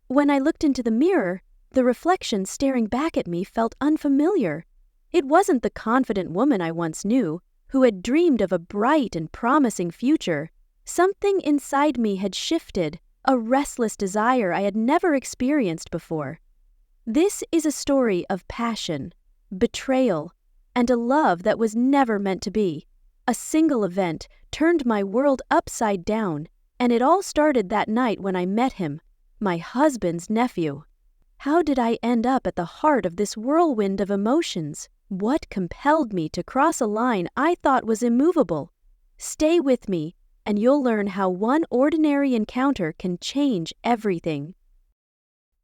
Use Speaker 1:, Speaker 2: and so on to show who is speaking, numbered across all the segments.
Speaker 1: When I looked into the mirror, the reflection staring back at me felt unfamiliar. It wasn't the confident woman I once knew, who had dreamed of a bright and promising future. Something inside me had shifted, a restless desire I had never experienced before. This is a story of passion, betrayal, and a love that was never meant to be. A single event turned my world upside down, and it all started that night when I met him, my husband's nephew. How did I end up at the heart of this whirlwind of emotions? What compelled me to cross a line I thought was immovable? Stay with me, and you'll learn how one ordinary encounter can change everything.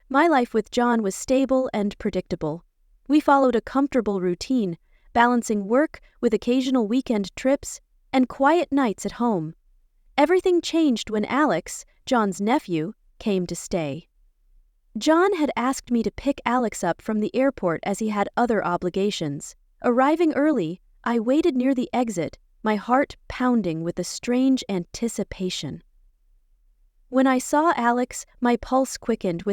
Speaker 1: My life with John was stable and predictable. We followed a comfortable routine, balancing work with occasional weekend trips and quiet nights at home. Everything changed when Alex, John's nephew, came to stay. John had asked me to pick Alex up from the airport as he had other obligations. Arriving early, I waited near the exit, my heart pounding with a strange anticipation. When I saw Alex, my pulse quickened.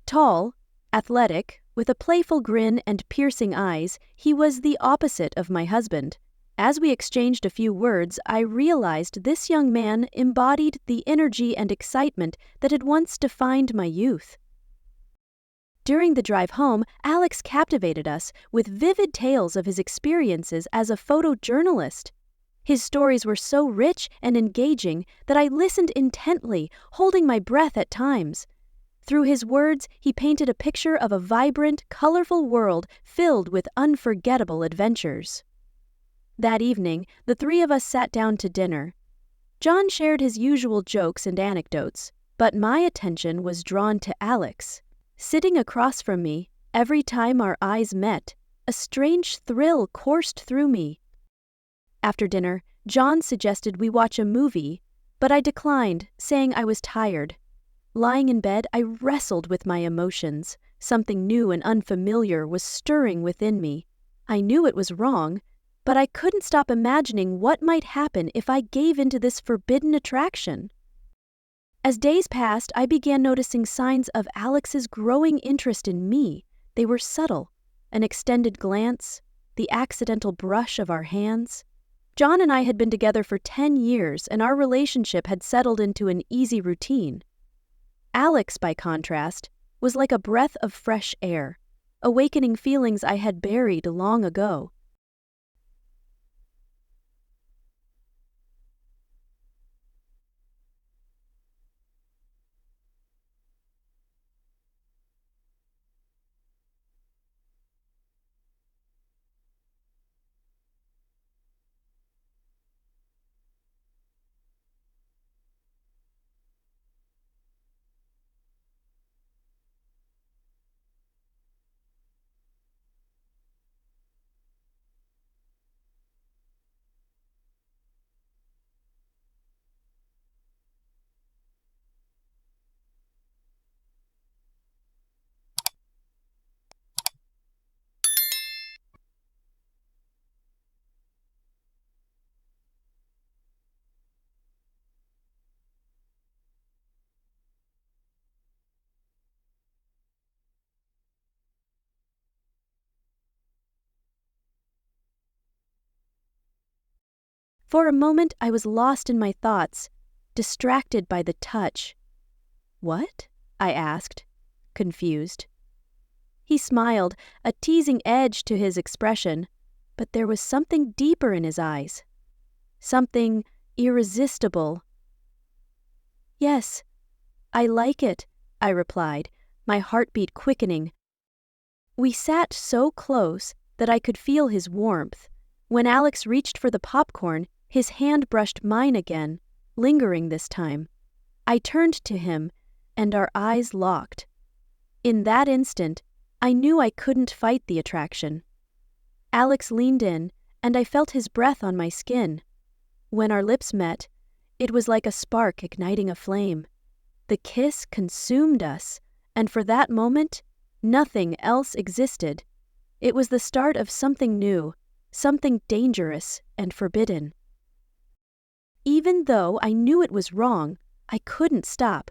Speaker 1: Tall, athletic, with a playful grin and piercing eyes, he was the opposite of my husband. As we exchanged a few words, I realized this young man embodied the energy and excitement that had once defined my youth. During the drive home, Alex captivated us with vivid tales of his experiences as a photojournalist. His stories were so rich and engaging that I listened intently, holding my breath at times. Through his words, he painted a picture of a vibrant, colorful world filled with unforgettable adventures. That evening, the three of us sat down to dinner. John shared his usual jokes and anecdotes, but my attention was drawn to Alex. Sitting across from me, every time our eyes met, a strange thrill coursed through me. After dinner, John suggested we watch a movie, but I declined, saying I was tired. Lying in bed, I wrestled with my emotions. Something new and unfamiliar was stirring within me. I knew it was wrong, but I couldn't stop imagining what might happen if I gave into this forbidden attraction. As days passed, I began noticing signs of Alex's growing interest in me. They were subtle: an extended glance, the accidental brush of our hands. John and I had been together for 10 years, and our relationship had settled into an easy routine. Alex, by contrast, was like a breath of fresh air, awakening feelings I had buried long ago. For a moment, I was lost in my thoughts, distracted by the touch. "What?" I asked, confused. He smiled, a teasing edge to his expression, but there was something deeper in his eyes. Something irresistible. "Yes, I like it," I replied, my heartbeat quickening. We sat so close that I could feel his warmth. When Alex reached for the popcorn, his hand brushed mine again, lingering this time. I turned to him, and our eyes locked. In that instant, I knew I couldn't fight the attraction. Alex leaned in, and I felt his breath on my skin. When our lips met, it was like a spark igniting a flame. The kiss consumed us, and for that moment, nothing else existed. It was the start of something new, something dangerous and forbidden. Even though I knew it was wrong, I couldn't stop.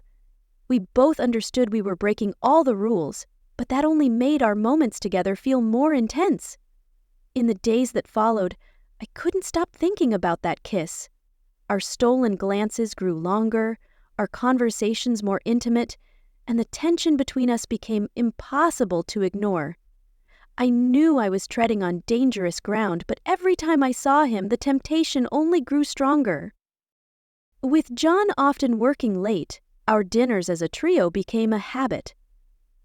Speaker 1: We both understood we were breaking all the rules, but that only made our moments together feel more intense. In the days that followed, I couldn't stop thinking about that kiss. Our stolen glances grew longer, our conversations more intimate, and the tension between us became impossible to ignore. I knew I was treading on dangerous ground, but every time I saw him, the temptation only grew stronger. With John often working late, our dinners as a trio became a habit.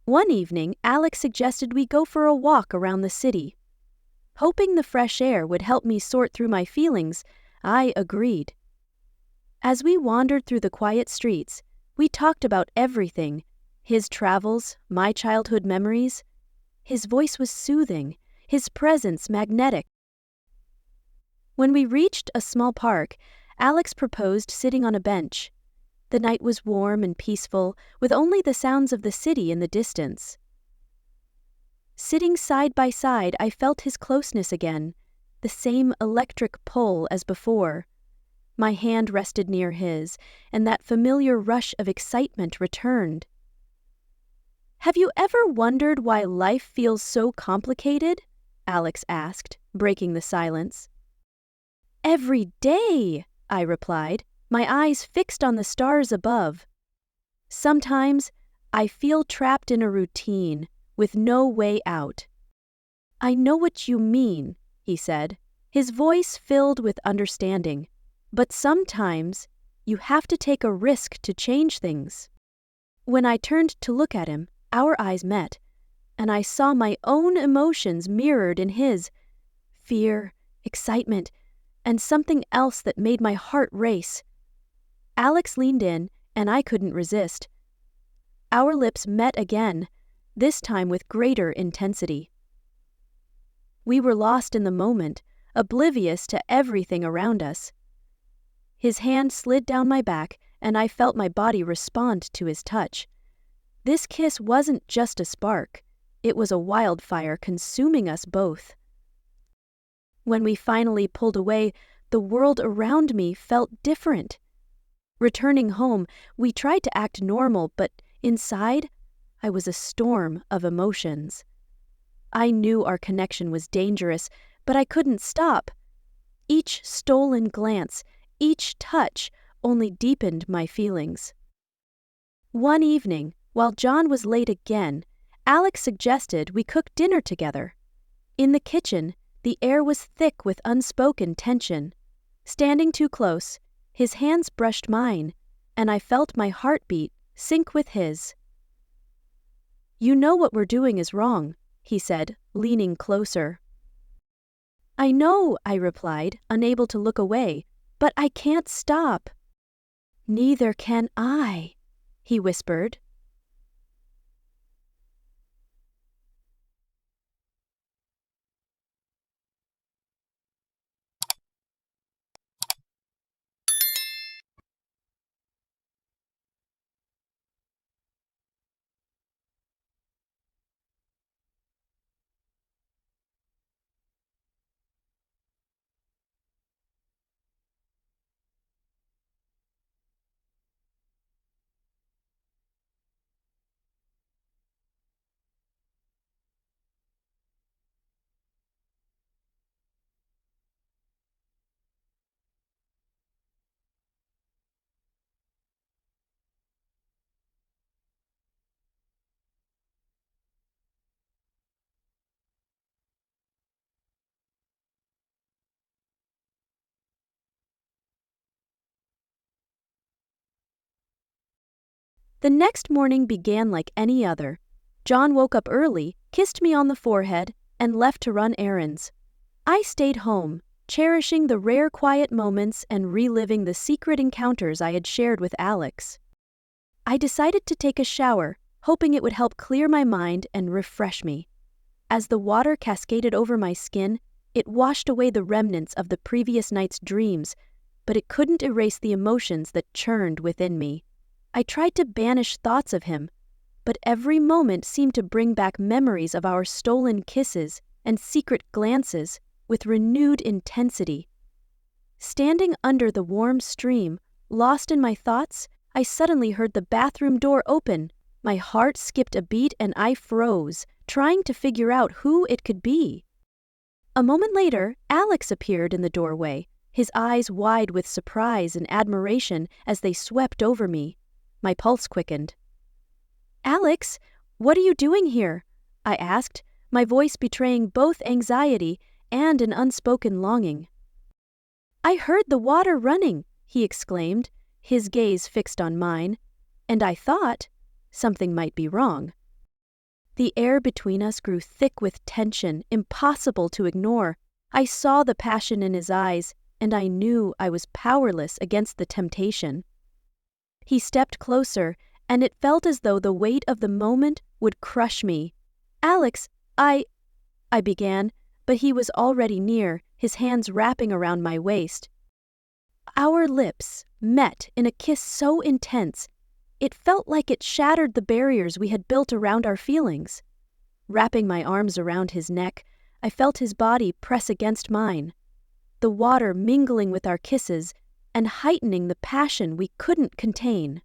Speaker 1: One evening, Alex suggested we go for a walk around the city. Hoping the fresh air would help me sort through my feelings, I agreed. As we wandered through the quiet streets, we talked about everything: his travels, my childhood memories. His voice was soothing, his presence magnetic. When we reached a small park, Alex proposed sitting on a bench. The night was warm and peaceful, with only the sounds of the city in the distance. Sitting side by side, I felt his closeness again, the same electric pull as before. My hand rested near his, and that familiar rush of excitement returned. "Have you ever wondered why life feels so complicated?" Alex asked, breaking the silence. "Every day," I replied, my eyes fixed on the stars above. "Sometimes I feel trapped in a routine, with no way out." "I know what you mean," he said, his voice filled with understanding. "But sometimes you have to take a risk to change things." When I turned to look at him, our eyes met, and I saw my own emotions mirrored in his: fear, excitement, and something else that made my heart race. Alex leaned in, and I couldn't resist. Our lips met again, this time with greater intensity. We were lost in the moment, oblivious to everything around us. His hand slid down my back, and I felt my body respond to his touch. This kiss wasn't just a spark, it was a wildfire consuming us both. When we finally pulled away, the world around me felt different. Returning home, we tried to act normal, but inside, I was a storm of emotions. I knew our connection was dangerous, but I couldn't stop. Each stolen glance, each touch, only deepened my feelings. One evening, while John was late again, Alex suggested we cook dinner together. In the kitchen, the air was thick with unspoken tension. Standing too close, his hands brushed mine, and I felt my heartbeat sync with his. "You know what we're doing is wrong," he said, leaning closer. "I know," I replied, unable to look away, "but I can't stop." "Neither can I," he whispered. The next morning began like any other. John woke up early, kissed me on the forehead, and left to run errands. I stayed home, cherishing the rare quiet moments and reliving the secret encounters I had shared with Alex. I decided to take a shower, hoping it would help clear my mind and refresh me. As the water cascaded over my skin, it washed away the remnants of the previous night's dreams, but it couldn't erase the emotions that churned within me. I tried to banish thoughts of him, but every moment seemed to bring back memories of our stolen kisses and secret glances with renewed intensity. Standing under the warm stream, lost in my thoughts, I suddenly heard the bathroom door open. My heart skipped a beat and I froze, trying to figure out who it could be. A moment later, Alex appeared in the doorway, his eyes wide with surprise and admiration as they swept over me. My pulse quickened. "Alex, what are you doing here?" I asked, my voice betraying both anxiety and an unspoken longing. "I heard the water running," he exclaimed, his gaze fixed on mine, and I thought something might be wrong. The air between us grew thick with tension, impossible to ignore. I saw the passion in his eyes, and I knew I was powerless against the temptation. He stepped closer, and it felt as though the weight of the moment would crush me. "Alex, I began, but he was already near, his hands wrapping around my waist. Our lips met in a kiss so intense, it felt like it shattered the barriers we had built around our feelings. Wrapping my arms around his neck, I felt his body press against mine, the water mingling with our kisses and heightening the passion we couldn't contain.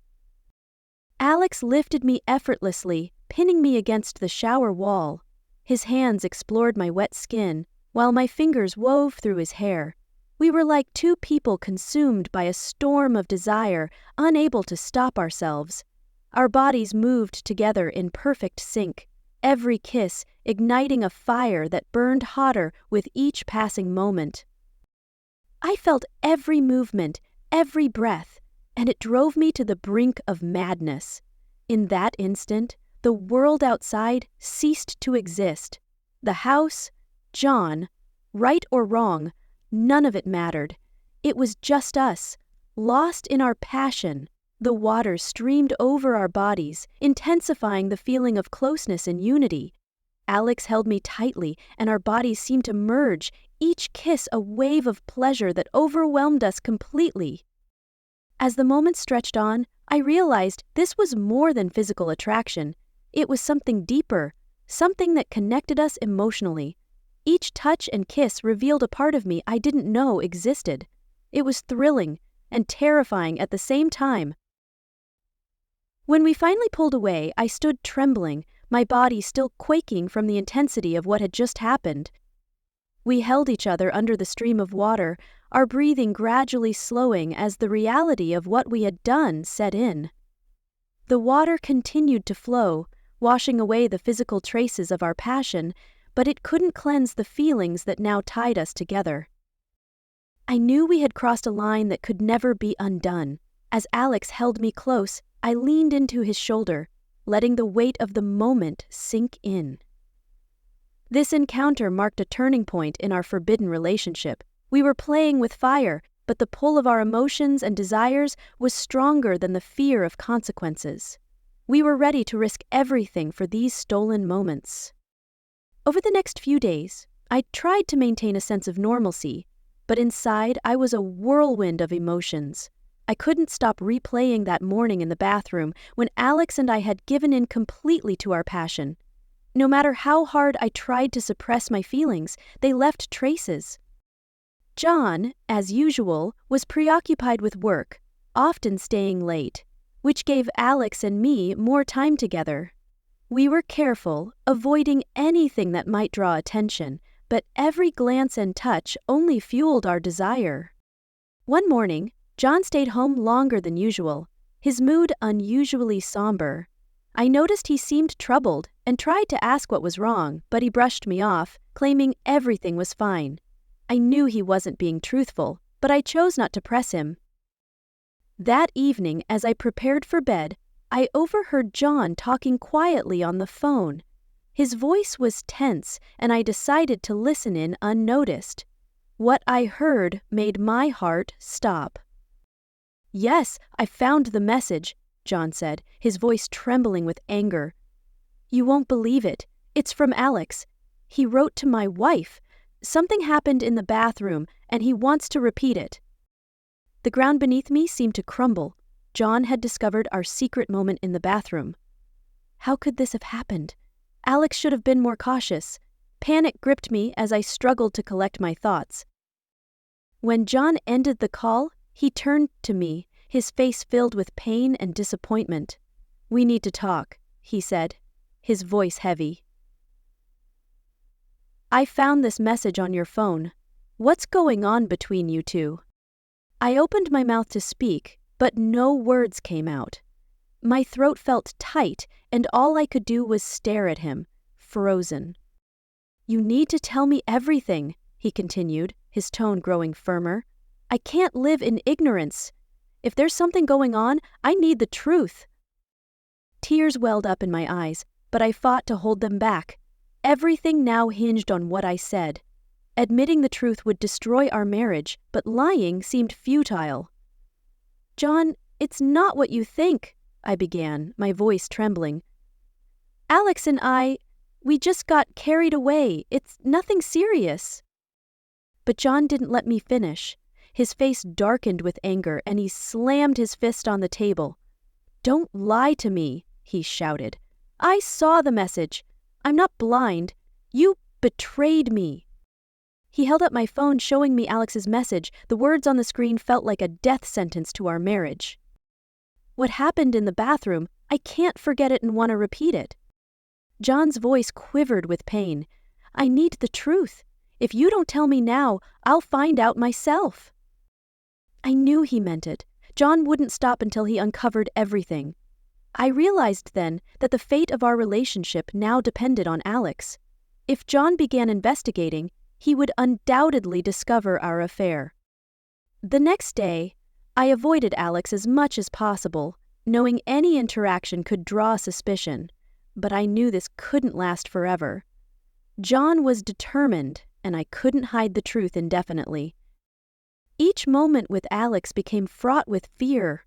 Speaker 1: Alex lifted me effortlessly, pinning me against the shower wall. His hands explored my wet skin, while my fingers wove through his hair. We were like two people consumed by a storm of desire, unable to stop ourselves. Our bodies moved together in perfect sync, every kiss igniting a fire that burned hotter with each passing moment. I felt every movement, every breath, and it drove me to the brink of madness. In that instant, the world outside ceased to exist. The house, John, right or wrong, none of it mattered. It was just us, lost in our passion. The water streamed over our bodies, intensifying the feeling of closeness and unity. Alex held me tightly, and our bodies seemed to merge, each kiss a wave of pleasure that overwhelmed us completely. As the moment stretched on, I realized this was more than physical attraction. It was something deeper, something that connected us emotionally. Each touch and kiss revealed a part of me I didn't know existed. It was thrilling and terrifying at the same time. When we finally pulled away, I stood trembling, my body still quaking from the intensity of what had just happened. We held each other under the stream of water, our breathing gradually slowing as the reality of what we had done set in. The water continued to flow, washing away the physical traces of our passion, but it couldn't cleanse the feelings that now tied us together. I knew we had crossed a line that could never be undone. As Alex held me close, I leaned into his shoulder, letting the weight of the moment sink in. This encounter marked a turning point in our forbidden relationship. We were playing with fire, but the pull of our emotions and desires was stronger than the fear of consequences. We were ready to risk everything for these stolen moments. Over the next few days, I tried to maintain a sense of normalcy, but inside I was a whirlwind of emotions. I couldn't stop replaying that morning in the bathroom when Alex and I had given in completely to our passion. No matter how hard I tried to suppress my feelings, they left traces. John, as usual, was preoccupied with work, often staying late, which gave Alex and me more time together. We were careful, avoiding anything that might draw attention, but every glance and touch only fueled our desire. One morning, John stayed home longer than usual, his mood unusually somber. I noticed he seemed troubled and tried to ask what was wrong, but he brushed me off, claiming everything was fine. I knew he wasn't being truthful, but I chose not to press him. That evening, as I prepared for bed, I overheard John talking quietly on the phone. His voice was tense, and I decided to listen in unnoticed. What I heard made my heart stop. "Yes, I found the message," John said, his voice trembling with anger. "You won't believe it. It's from Alex. He wrote to my wife. Something happened in the bathroom, and he wants to repeat it." The ground beneath me seemed to crumble. John had discovered our secret moment in the bathroom. How could this have happened? Alex should have been more cautious. Panic gripped me as I struggled to collect my thoughts. When John ended the call, he turned to me, his face filled with pain and disappointment. "We need to talk," he said, his voice heavy. "I found this message on your phone. What's going on between you two?" I opened my mouth to speak, but no words came out. My throat felt tight, and all I could do was stare at him, frozen. "You need to tell me everything," he continued, his tone growing firmer. "I can't live in ignorance. If there's something going on, I need the truth." Tears welled up in my eyes, but I fought to hold them back. Everything now hinged on what I said. Admitting the truth would destroy our marriage, but lying seemed futile. "John, it's not what you think," I began, my voice trembling. "Alex and we just got carried away. It's nothing serious." But John didn't let me finish. His face darkened with anger, and he slammed his fist on the table. "Don't lie to me," he shouted. "I saw the message. I'm not blind. You betrayed me." He held up my phone, showing me Alex's message. The words on the screen felt like a death sentence to our marriage. "What happened in the bathroom, I can't forget it and want to repeat it." John's voice quivered with pain. "I need the truth. If you don't tell me now, I'll find out myself." I knew he meant it. John wouldn't stop until he uncovered everything. I realized then that the fate of our relationship now depended on Alex. If John began investigating, he would undoubtedly discover our affair. The next day, I avoided Alex as much as possible, knowing any interaction could draw suspicion. But I knew this couldn't last forever. John was determined, and I couldn't hide the truth indefinitely. Each moment with Alex became fraught with fear.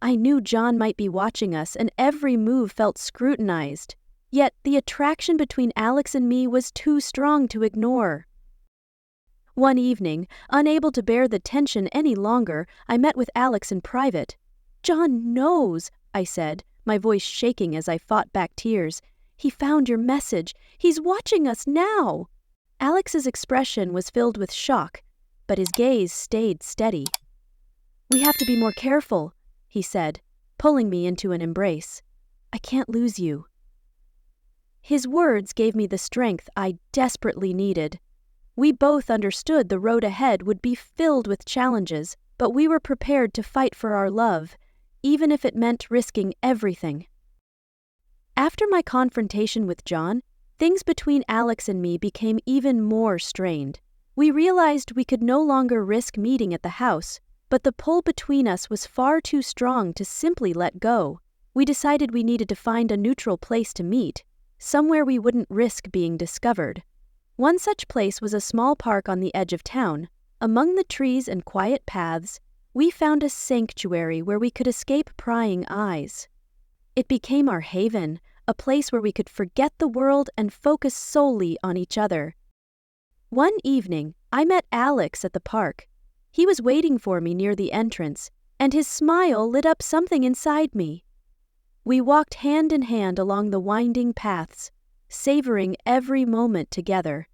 Speaker 1: I knew John might be watching us, and every move felt scrutinized. Yet the attraction between Alex and me was too strong to ignore. One evening, unable to bear the tension any longer, I met with Alex in private. "John knows," I said, my voice shaking as I fought back tears. "He found your message. He's watching us now." Alex's expression was filled with shock, but his gaze stayed steady. "We have to be more careful," he said, pulling me into an embrace. "I can't lose you." His words gave me the strength I desperately needed. We both understood the road ahead would be filled with challenges, but we were prepared to fight for our love, even if it meant risking everything. After my confrontation with John, things between Alex and me became even more strained. We realized we could no longer risk meeting at the house, but the pull between us was far too strong to simply let go. We decided we needed to find a neutral place to meet, somewhere we wouldn't risk being discovered. One such place was a small park on the edge of town. Among the trees and quiet paths, we found a sanctuary where we could escape prying eyes. It became our haven, a place where we could forget the world and focus solely on each other. One evening, I met Alex at the park. He was waiting for me near the entrance, and his smile lit up something inside me. We walked hand in hand along the winding paths, savoring every moment together.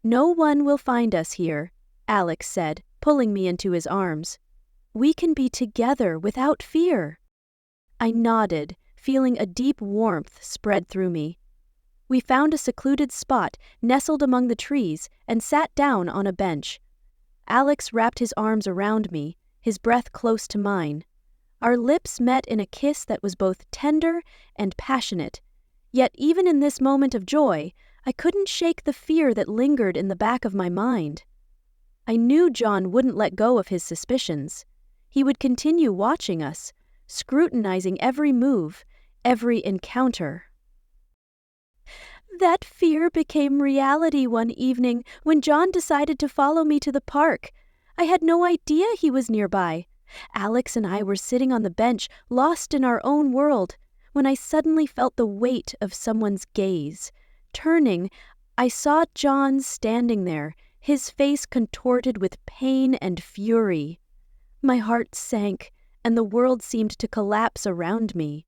Speaker 1: "No one will find us here," Alex said, pulling me into his arms. "We can be together without fear." I nodded, feeling a deep warmth spread through me. We found a secluded spot nestled among the trees and sat down on a bench. Alex wrapped his arms around me, his breath close to mine. Our lips met in a kiss that was both tender and passionate. Yet even in this moment of joy, I couldn't shake the fear that lingered in the back of my mind. I knew John wouldn't let go of his suspicions. He would continue watching us, scrutinizing every move, every encounter. That fear became reality one evening when John decided to follow me to the park. I had no idea he was nearby. Alex and I were sitting on the bench, lost in our own world, when I suddenly felt the weight of someone's gaze. Turning, I saw John standing there, his face contorted with pain and fury. My heart sank, and the world seemed to collapse around me.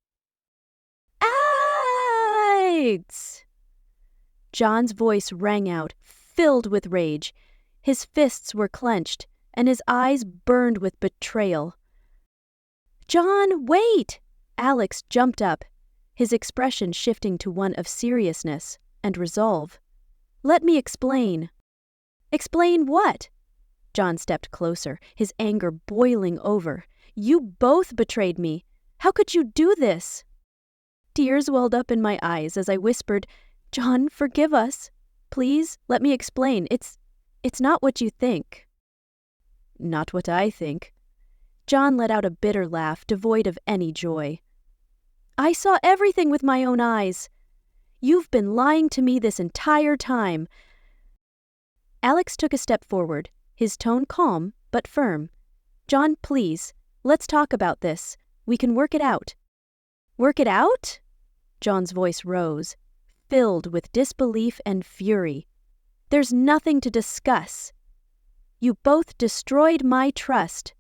Speaker 1: "Alex!" John's voice rang out, filled with rage. His fists were clenched, and his eyes burned with betrayal. "John, wait!" Alex jumped up, his expression shifting to one of seriousness and resolve. "Let me explain." "Explain what?" John stepped closer, his anger boiling over. "You both betrayed me. How could you do this?" Tears welled up in my eyes as I whispered, "John, forgive us. Please, let me explain. It's not what you think." "Not what I think." John let out a bitter laugh, devoid of any joy. "I saw everything with my own eyes. You've been lying to me this entire time." Alex took a step forward, his tone calm but firm. "John, please, let's talk about this. We can work it out." "Work it out?" John's voice rose, filled with disbelief and fury. "There's nothing to discuss. You both destroyed my trust.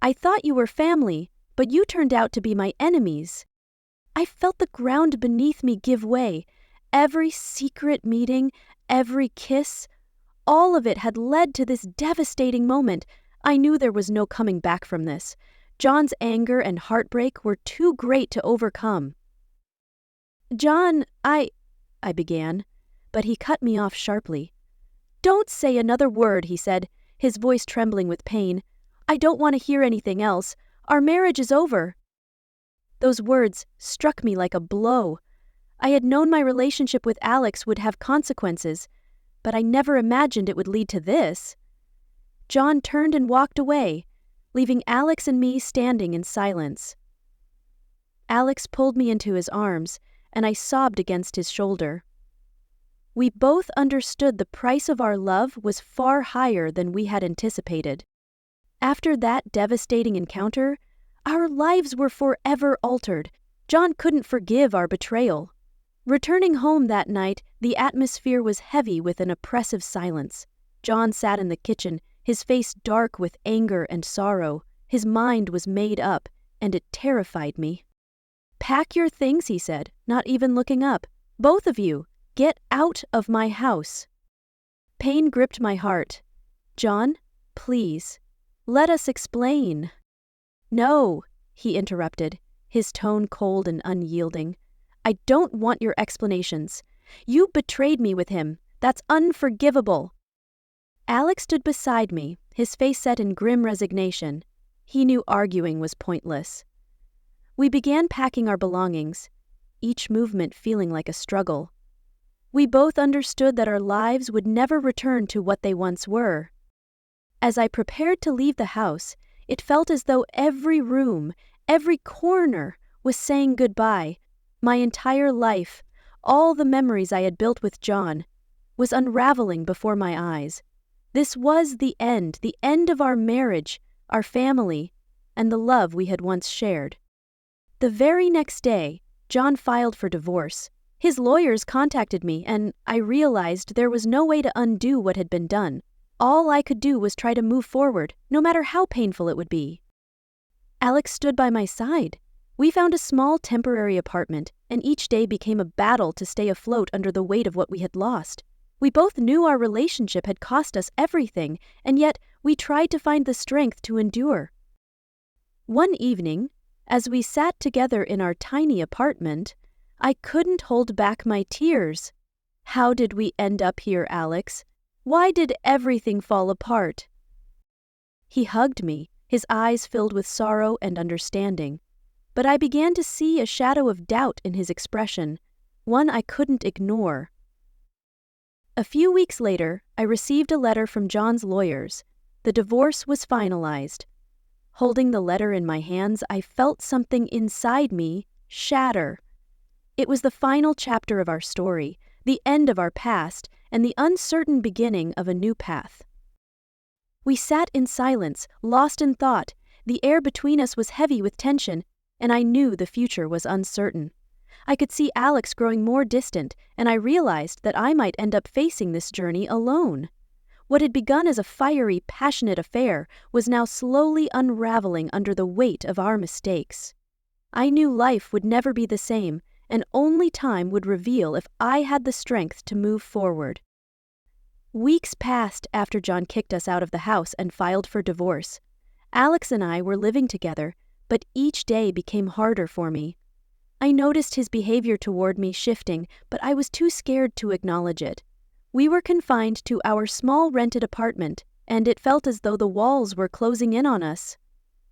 Speaker 1: I thought you were family, but you turned out to be my enemies. I felt the ground beneath me give way. Every secret meeting, every kiss, all of it had led to this devastating moment. I knew there was no coming back from this. John's anger and heartbreak were too great to overcome." "John, I began, but he cut me off sharply. "Don't say another word," he said, his voice trembling with pain. "I don't want to hear anything else. Our marriage is over." Those words struck me like a blow. I had known my relationship with Alex would have consequences, but I never imagined it would lead to this. John turned and walked away, leaving Alex and me standing in silence. Alex pulled me into his arms, and I sobbed against his shoulder. We both understood the price of our love was far higher than we had anticipated. After that devastating encounter, our lives were forever altered. John couldn't forgive our betrayal. Returning home that night, the atmosphere was heavy with an oppressive silence. John sat in the kitchen, his face dark with anger and sorrow. His mind was made up, and it terrified me. "Pack your things," he said, not even looking up. "Both of you, get out of my house." Pain gripped my heart. "John, please, let us explain." "No," he interrupted, his tone cold and unyielding. "I don't want your explanations. You betrayed me with him. That's unforgivable." Alex stood beside me, his face set in grim resignation. He knew arguing was pointless. We began packing our belongings, each movement feeling like a struggle. We both understood that our lives would never return to what they once were. As I prepared to leave the house, it felt as though every room, every corner, was saying goodbye. My entire life, all the memories I had built with John, was unraveling before my eyes. This was the end of our marriage, our family, and the love we had once shared. The very next day, John filed for divorce. His lawyers contacted me, and I realized there was no way to undo what had been done. All I could do was try to move forward, no matter how painful it would be. Alex stood by my side. We found a small temporary apartment, and each day became a battle to stay afloat under the weight of what we had lost. We both knew our relationship had cost us everything, and yet we tried to find the strength to endure. One evening, as we sat together in our tiny apartment, I couldn't hold back my tears. "How did we end up here, Alex? Why did everything fall apart?" He hugged me, his eyes filled with sorrow and understanding. But I began to see a shadow of doubt in his expression, one I couldn't ignore. A few weeks later, I received a letter from John's lawyers. The divorce was finalized. Holding the letter in my hands, I felt something inside me shatter. It was the final chapter of our story, the end of our past, and the uncertain beginning of a new path. We sat in silence, lost in thought. The air between us was heavy with tension, and I knew the future was uncertain. I could see Alex growing more distant, and I realized that I might end up facing this journey alone. What had begun as a fiery, passionate affair was now slowly unraveling under the weight of our mistakes. I knew life would never be the same, and only time would reveal if I had the strength to move forward. Weeks passed after John kicked us out of the house and filed for divorce. Alex and I were living together, but each day became harder for me. I noticed his behavior toward me shifting, but I was too scared to acknowledge it. We were confined to our small rented apartment, and it felt as though the walls were closing in on us.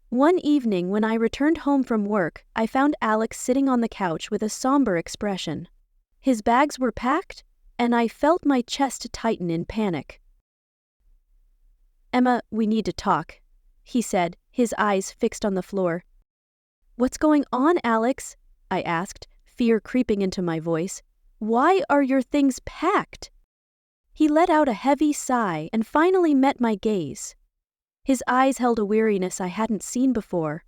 Speaker 1: One evening, when I returned home from work, I found Alex sitting on the couch with a somber expression. His bags were packed, and I felt my chest tighten in panic. "Emma, we need to talk," he said, his eyes fixed on the floor. "What's going on, Alex?" I asked, fear creeping into my voice. "Why are your things packed?" He let out a heavy sigh and finally met my gaze. His eyes held a weariness I hadn't seen before.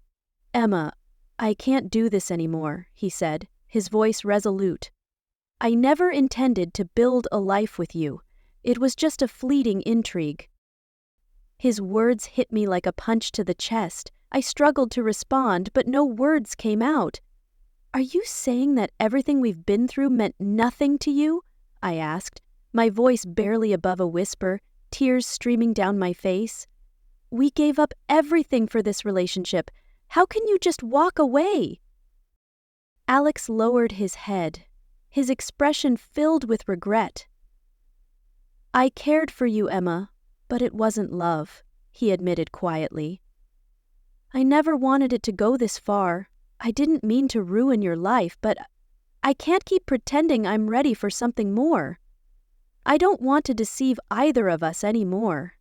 Speaker 1: "Emma, I can't do this anymore," he said, his voice resolute. "I never intended to build a life with you. It was just a fleeting intrigue." His words hit me like a punch to the chest. I struggled to respond, but no words came out. "Are you saying that everything we've been through meant nothing to you?" I asked, my voice barely above a whisper, tears streaming down my face. "We gave up everything for this relationship. How can you just walk away?" Alex lowered his head, his expression filled with regret. "I cared for you, Emma, but it wasn't love," he admitted quietly. "I never wanted it to go this far. I didn't mean to ruin your life, but I can't keep pretending I'm ready for something more. I don't want to deceive either of us anymore."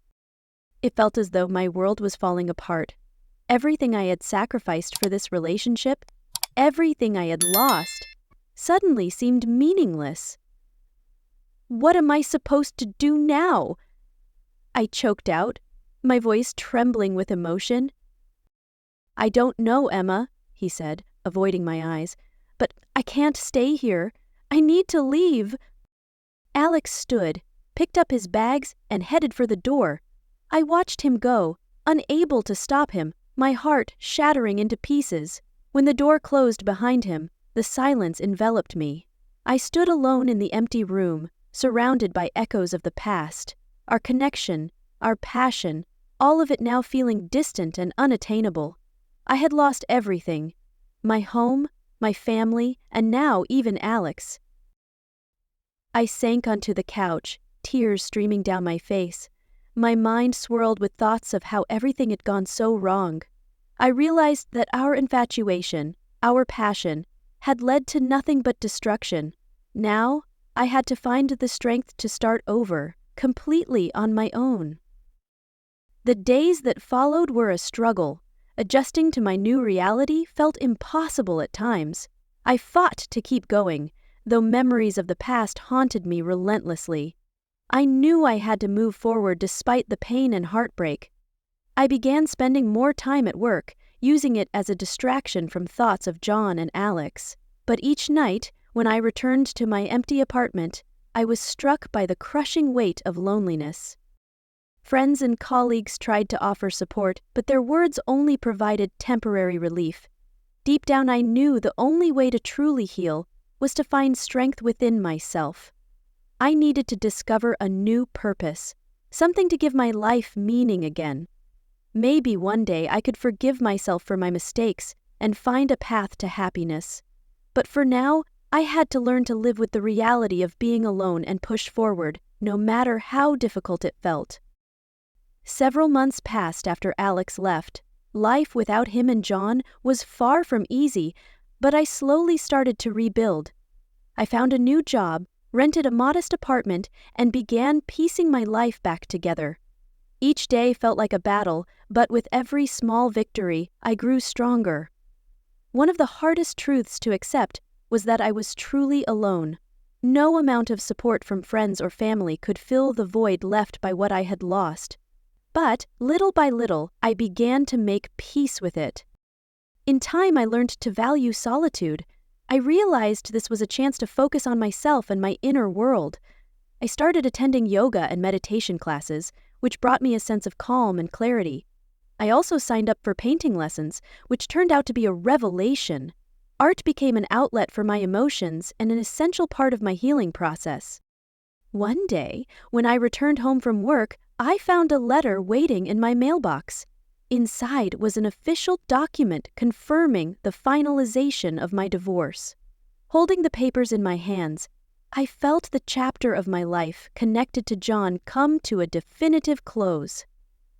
Speaker 1: It felt as though my world was falling apart. Everything I had sacrificed for this relationship, everything I had lost, suddenly seemed meaningless. "What am I supposed to do now?" I choked out, my voice trembling with emotion. "I don't know, Emma," he said, avoiding my eyes, "but I can't stay here. I need to leave." Alex stood, picked up his bags, and headed for the door. I watched him go, unable to stop him, my heart shattering into pieces. When the door closed behind him, the silence enveloped me. I stood alone in the empty room, surrounded by echoes of the past, our connection, our passion, all of it now feeling distant and unattainable. I had lost everything: my home, my family, and now even Alex. I sank onto the couch, tears streaming down my face. My mind swirled with thoughts of how everything had gone so wrong. I realized that our infatuation, our passion, had led to nothing but destruction. Now, I had to find the strength to start over, completely on my own. The days that followed were a struggle. Adjusting to my new reality felt impossible at times. I fought to keep going, though memories of the past haunted me relentlessly. I knew I had to move forward despite the pain and heartbreak. I began spending more time at work, using it as a distraction from thoughts of John and Alex. But each night, when I returned to my empty apartment, I was struck by the crushing weight of loneliness. Friends and colleagues tried to offer support, but their words only provided temporary relief. Deep down, I knew the only way to truly heal was to find strength within myself. I needed to discover a new purpose, something to give my life meaning again. Maybe one day I could forgive myself for my mistakes and find a path to happiness. But for now, I had to learn to live with the reality of being alone and push forward, no matter how difficult it felt. Several months passed after Alex left. Life without him and John was far from easy, but I slowly started to rebuild. I found a new job, rented a modest apartment, and began piecing my life back together. Each day felt like a battle, but with every small victory, I grew stronger. One of the hardest truths to accept was that I was truly alone. No amount of support from friends or family could fill the void left by what I had lost. But, little by little, I began to make peace with it. In time, I learned to value solitude. I realized this was a chance to focus on myself and my inner world. I started attending yoga and meditation classes, which brought me a sense of calm and clarity. I also signed up for painting lessons, which turned out to be a revelation. Art became an outlet for my emotions and an essential part of my healing process. One day, when I returned home from work, I found a letter waiting in my mailbox. Inside was an official document confirming the finalization of my divorce. Holding the papers in my hands, I felt the chapter of my life connected to John come to a definitive close.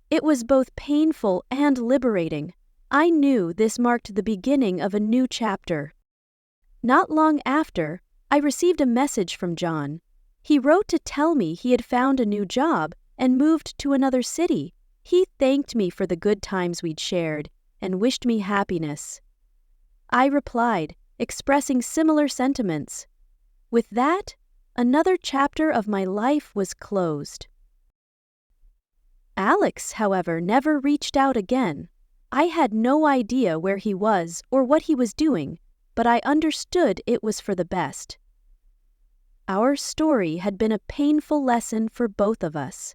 Speaker 1: It was both painful and liberating. I knew this marked the beginning of a new chapter. Not long after, I received a message from John. He wrote to tell me he had found a new job and moved to another city. He thanked me for the good times we'd shared and wished me happiness. I replied, expressing similar sentiments. With that, another chapter of my life was closed. Alex, however, never reached out again. I had no idea where he was or what he was doing, but I understood it was for the best. Our story had been a painful lesson for both of us.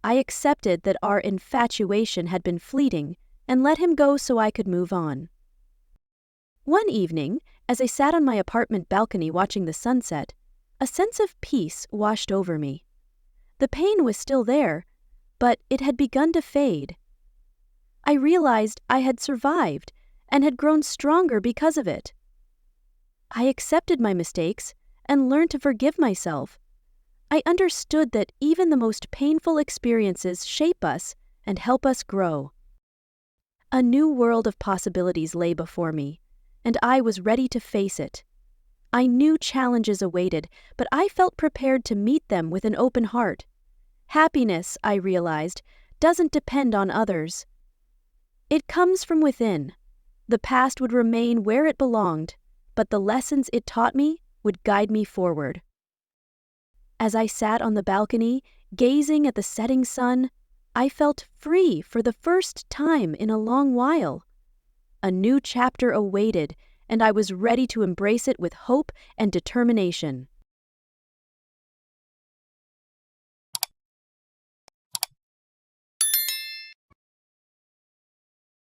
Speaker 1: I accepted that our infatuation had been fleeting and let him go so I could move on. One evening, as I sat on my apartment balcony watching the sunset, a sense of peace washed over me. The pain was still there, but it had begun to fade. I realized I had survived and had grown stronger because of it. I accepted my mistakes and learned to forgive myself. I understood that even the most painful experiences shape us and help us grow. A new world of possibilities lay before me, and I was ready to face it. I knew challenges awaited, but I felt prepared to meet them with an open heart. Happiness, I realized, doesn't depend on others. It comes from within. The past would remain where it belonged, but the lessons it taught me would guide me forward. As I sat on the balcony, gazing at the setting sun, I felt free for the first time in a long while. A new chapter awaited, and I was ready to embrace it with hope and determination.